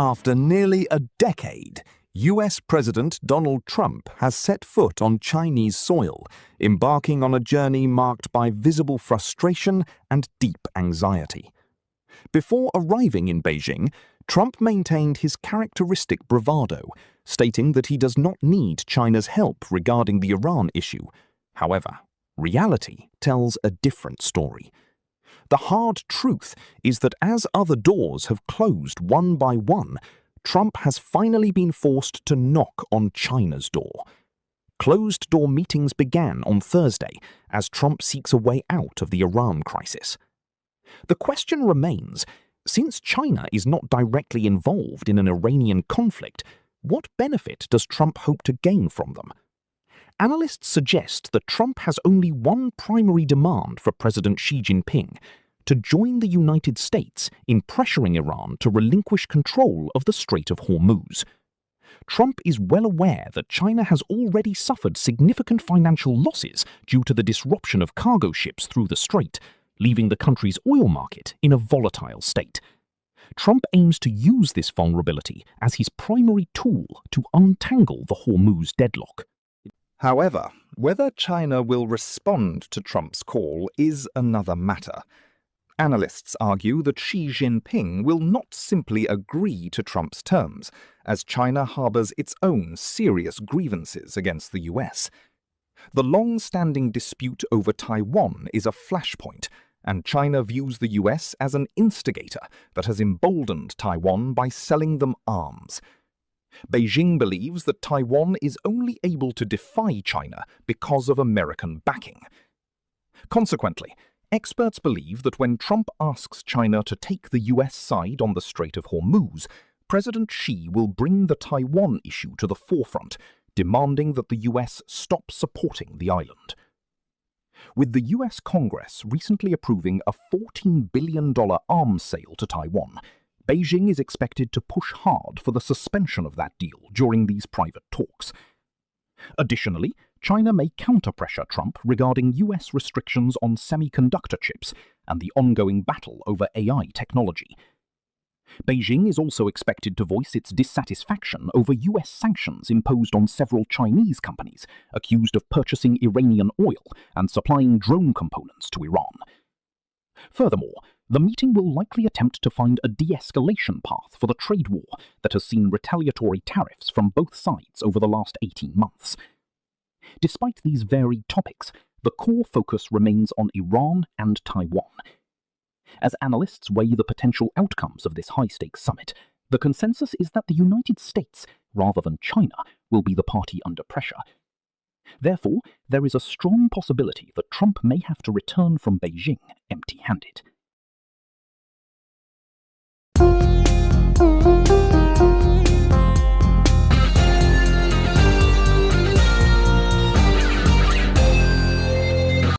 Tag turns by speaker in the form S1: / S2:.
S1: After nearly a decade, US President Donald Trump has set foot on Chinese soil, embarking on a journey marked by visible frustration and deep anxiety. Before arriving in Beijing, Trump maintained his characteristic bravado, stating that he does not need China's help regarding the Iran issue. However, reality tells a different story. The hard truth is that as other doors have closed one by one, Trump has finally been forced to knock on China's door. Closed-door meetings began on Thursday as Trump seeks a way out of the Iran crisis. The question remains, since China is not directly involved in an Iranian conflict, what benefit does Trump hope to gain from them? Analysts suggest that Trump has only one primary demand for President Xi Jinping: to join the United States in pressuring Iran to relinquish control of the Strait of Hormuz. Trump is well aware that China has already suffered significant financial losses due to the disruption of cargo ships through the strait, leaving the country's oil market in a volatile state. Trump aims to use this vulnerability as his primary tool to untangle the Hormuz deadlock.
S2: However, whether China will respond to Trump's call is another matter. Analysts argue that Xi Jinping will not simply agree to Trump's terms, as China harbors its own serious grievances against the US. The long-standing dispute over Taiwan is a flashpoint, and China views the US as an instigator that has emboldened Taiwan by selling them arms. Beijing believes that Taiwan is only able to defy China because of American backing. Consequently, experts believe that when Trump asks China to take the US side on the Strait of Hormuz, President Xi will bring the Taiwan issue to the forefront, demanding that the US stop supporting the island. With the US Congress recently approving a $14 billion arms sale to Taiwan, Beijing is expected to push hard for the suspension of that deal during these private talks. Additionally, China may counter-pressure Trump regarding US restrictions on semiconductor chips and the ongoing battle over AI technology. Beijing is also expected to voice its dissatisfaction over US sanctions imposed on several Chinese companies accused of purchasing Iranian oil and supplying drone components to Iran. Furthermore, the meeting will likely attempt to find a de-escalation path for the trade war that has seen retaliatory tariffs from both sides over the last 18 months. Despite these varied topics, the core focus remains on Iran and Taiwan. As analysts weigh the potential outcomes of this high-stakes summit, the consensus is that the United States, rather than China, will be the party under pressure. Therefore, there is a strong possibility that Trump may have to return from Beijing empty-handed.